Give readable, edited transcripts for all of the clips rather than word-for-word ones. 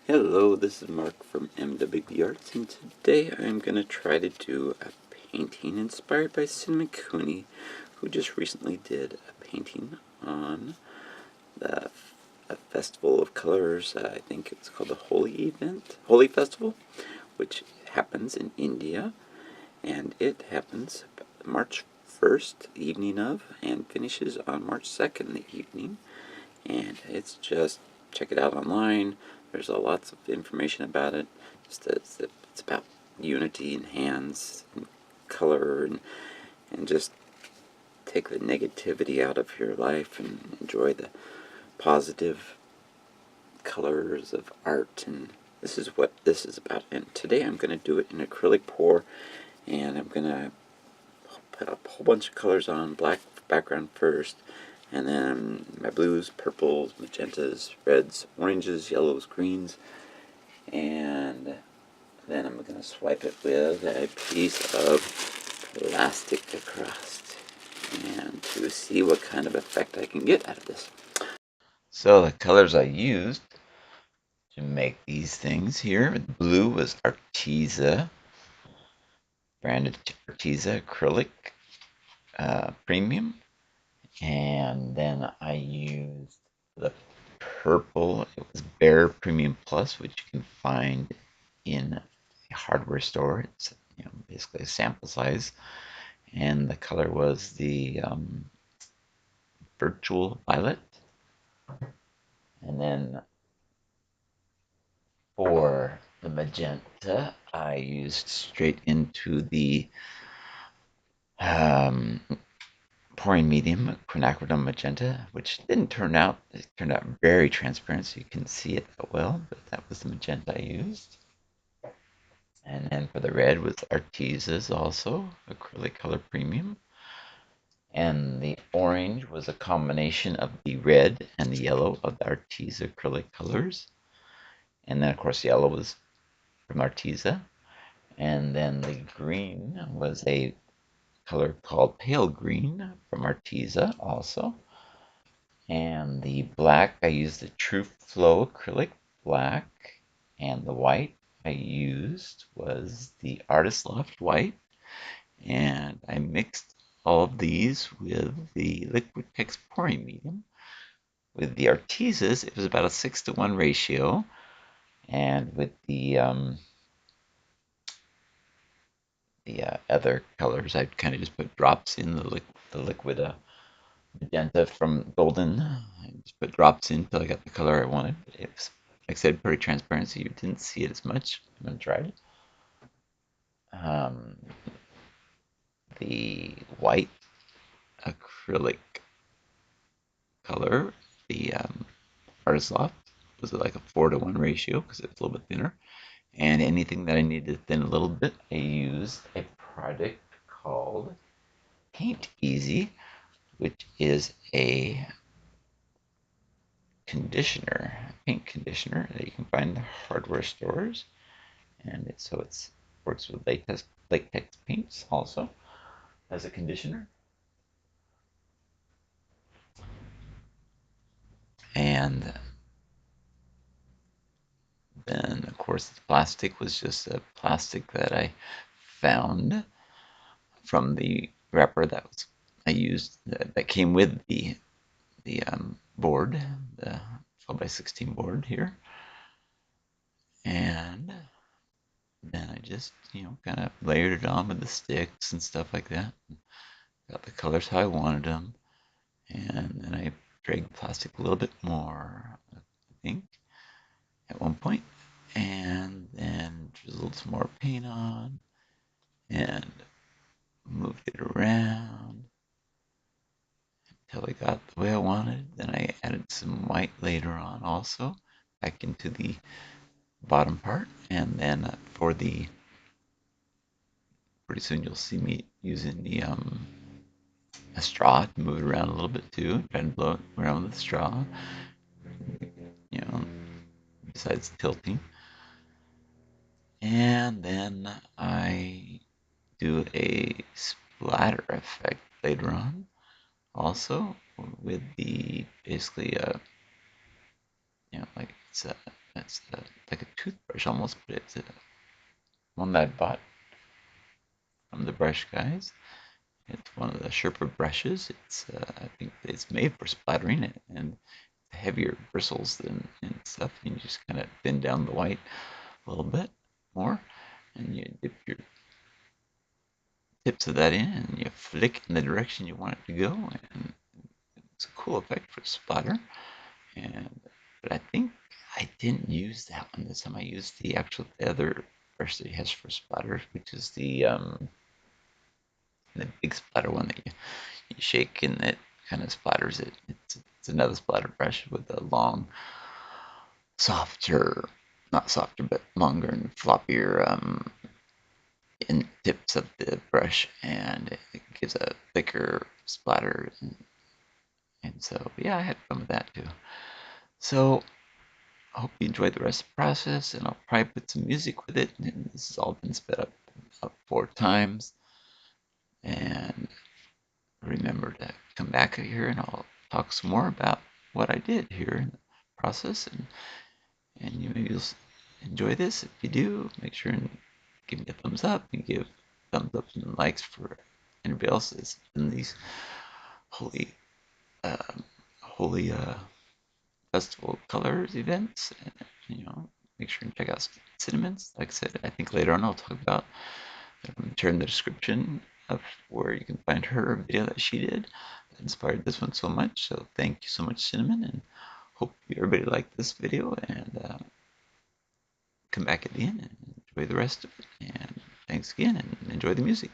Hello, this is Mark from MWB Arts, and today I'm going to try to do a painting inspired by Cinnamon Cooney, who just recently did a painting on the Festival of Colors. I think it's called the Holi Festival, which happens in India, and it happens March 1st, evening of, and finishes on March 2nd, the evening. And it's just, check it out online. There's lots of information about it. It's about unity in hands and color, and just take the negativity out of your life and enjoy the positive colors of art. And this is what this is about. And today I'm going to do it in acrylic pour, and I'm going to put a whole bunch of colors on, black background first, and then my blues, purples, magentas, reds, oranges, yellows, greens, and then I'm going to swipe it with a piece of plastic across, and to see what kind of effect I can get out of this. So the colors I used to make these things here, the blue was Arteza, branded Arteza Acrylic Premium. And then I used the purple. It was Behr Premium Plus, which you can find in a hardware store. It's basically a sample size. And the color was the Virtual Violet. And then for the magenta, I used straight into the pouring medium quinacridone magenta, which didn't turn out, it turned out very transparent, so you can see it well, but that was the magenta I used. And then for the red was Arteza's also, Acrylic Color Premium. And the orange was a combination of the red and the yellow of the Arteza acrylic colors. And then of course yellow was from Arteza. And then the green was a color called pale green from Arteza also. And the black, I used the True Flow Acrylic Black. And the white I used was the Arist Loft White. And I mixed all of these with the Liquitex pouring medium. With the Artezas, it was about a 6-to-1 ratio. And with the other colors, I'd kind of just put drops in the liquid magenta from golden. I just put drops in until I got the color I wanted. It was, like I said, pretty transparent, so you didn't see it as much. I'm going to try it. The white acrylic color, the Artist Loft, was like a 4-to-1 ratio because it was a little bit thinner. And anything that I needed to thin a little bit, I used a product called Paint Easy, which is a conditioner, paint conditioner that you can find in the hardware stores. And it works with latex paints also as a conditioner. And then, of course, the plastic was just a plastic that I found from the wrapper I used that came with the board, the 12x16 board here. And then I just, kind of layered it on with the sticks and stuff like that. Got the colors how I wanted them. And then I dragged the plastic a little bit more, I think, at one point. And then drizzled some more paint on and moved it around until I got the way I wanted. Then I added some white later on also back into the bottom part. And then for the, pretty soon you'll see me using the a straw to move it around a little bit too. Try to blow it around with the straw, you know, besides tilting. And then I do a splatter effect later on also with the basically like it's It's like a toothbrush almost, but it's one that I bought from the brush guys. It's one of the Sherpa brushes. It's I think it's made for splattering it, and heavier bristles and stuff. And you just kind of thin down the white a little bit more, and you dip your tips of that in, and you flick in the direction you want it to go, and it's a cool effect for splatter. And but I think I didn't use that one this time. I used the other brush that he has for splatter, which is the big splatter one that you shake and it kind of splatters it. It's another splatter brush with a long, softer, not softer, but longer and floppier in tips of the brush, and it gives a thicker splatter. And so, yeah, I had fun with that too. So, I hope you enjoyed the rest of the process, and I'll probably put some music with it. And this has all been sped up 4 times. And remember to come back here, and I'll talk some more about what I did here in the process. And you maybe you'll enjoy this. If you do, make sure and give me a thumbs up, and give thumbs up and likes for anybody else that's in these holy uh, Holi Festival Colors events. And, make sure and check out Cinnamons. Like I said, I think later on I'll talk about turn the description of where you can find her video that she did that inspired this one so much. So thank you so much, Cinnamon, and hope everybody liked this video, and come back at the end and enjoy the rest of it. And thanks again, and enjoy the music.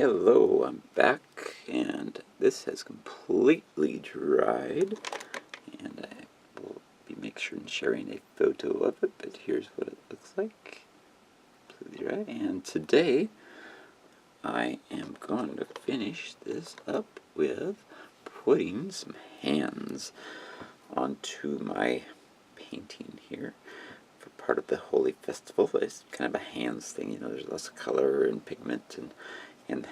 Hello, I'm back, and this has completely dried, and I will be make sure and sharing a photo of it, but here's what it looks like. Completely dry, and today I am going to finish this up with putting some hands onto my painting here for part of the Holi Festival. It's kind of a hands thing, you know, there's lots of color and pigment, and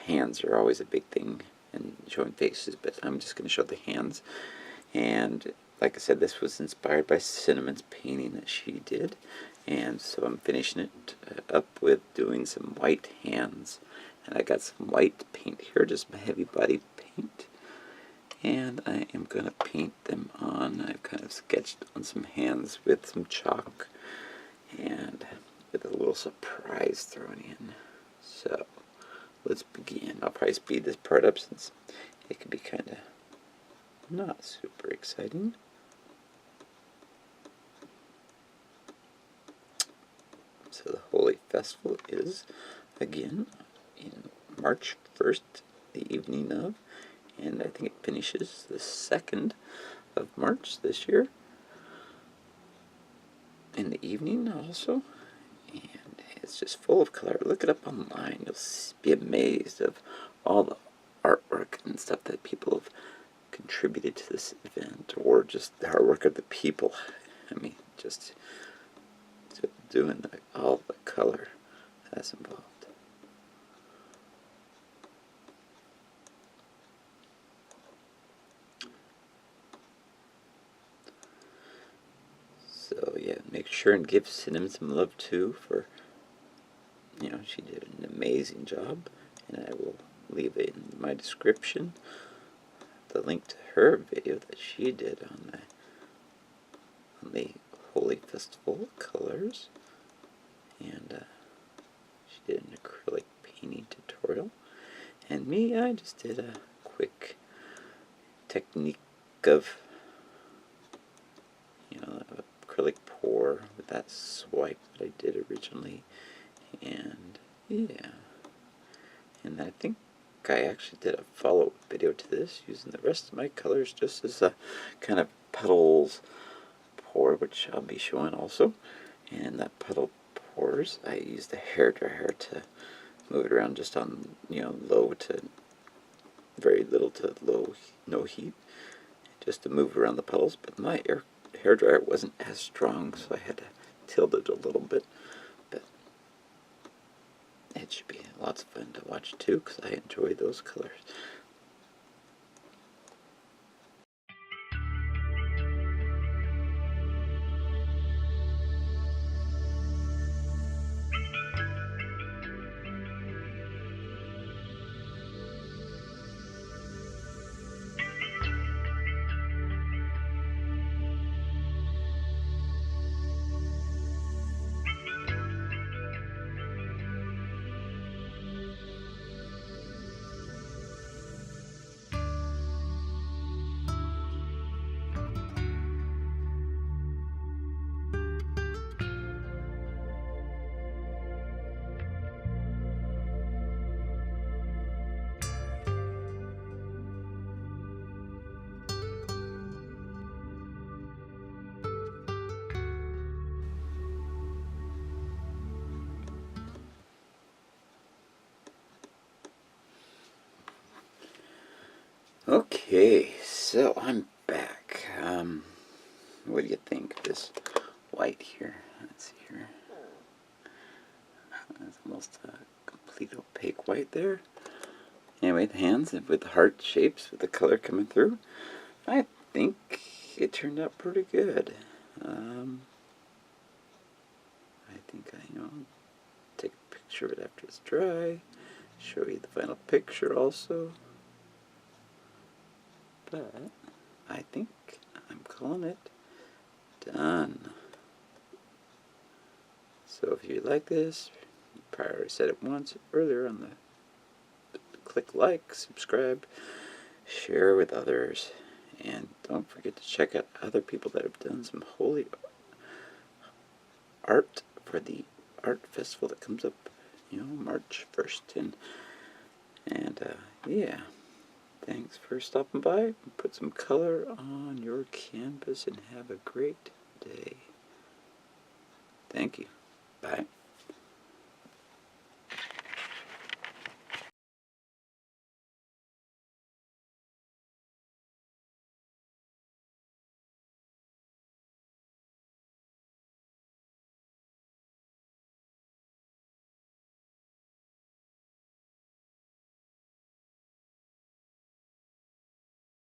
hands are always a big thing in showing faces, but I'm just going to show the hands. And like I said, this was inspired by Cinnamon's painting that she did, and so I'm finishing it up with doing some white hands. And I got some white paint here, just my heavy body paint, and I am going to paint them on. I've kind of sketched on some hands with some chalk and with a little surprise thrown in. So let's begin. I'll probably speed this part up since it can be kind of not super exciting. So the Holi Festival is again in March 1st, the evening of, and I think it finishes the 2nd of March this year in the evening also. And it's just full of color. Look it up online. You'll be amazed of all the artwork and stuff that people have contributed to this event, or just the artwork of the people. I mean, just doing all the color that's involved. So yeah, make sure and give Cinnamon some love too, for, you know, she did an amazing job, and I will leave it in my description the link to her video that she did on the Holi Festival colors, and she did an acrylic painting tutorial, and me, I just did a quick technique of, you know, acrylic pour with that swipe that I did originally, and yeah, and I think I actually did a follow-up video to this using the rest of my colors just as a kind of petals pour, which I'll be showing also. And that petal pours, I used a hairdryer to move it around just on, you know, low to very little to low, no heat, just to move around the petals. But my hairdryer wasn't as strong, so I had to tilt it a little bit. But it should be lots of fun to watch too, because I enjoy those colors. Okay, so I'm back. What do you think of this white here? Let's see here. It's almost a complete opaque white there. Anyway, the hands with the heart shapes with the color coming through. I think it turned out pretty good. I think I'll take a picture of it after it's dry. Show you the final picture also. But I think I'm calling it done. So if you like this, you probably already said it once earlier on the click like, subscribe, share with others, and don't forget to check out other people that have done some Holi art for the art festival that comes up, you know, March 1st. And yeah, thanks for stopping by. Put some color on your canvas and have a great day. Thank you.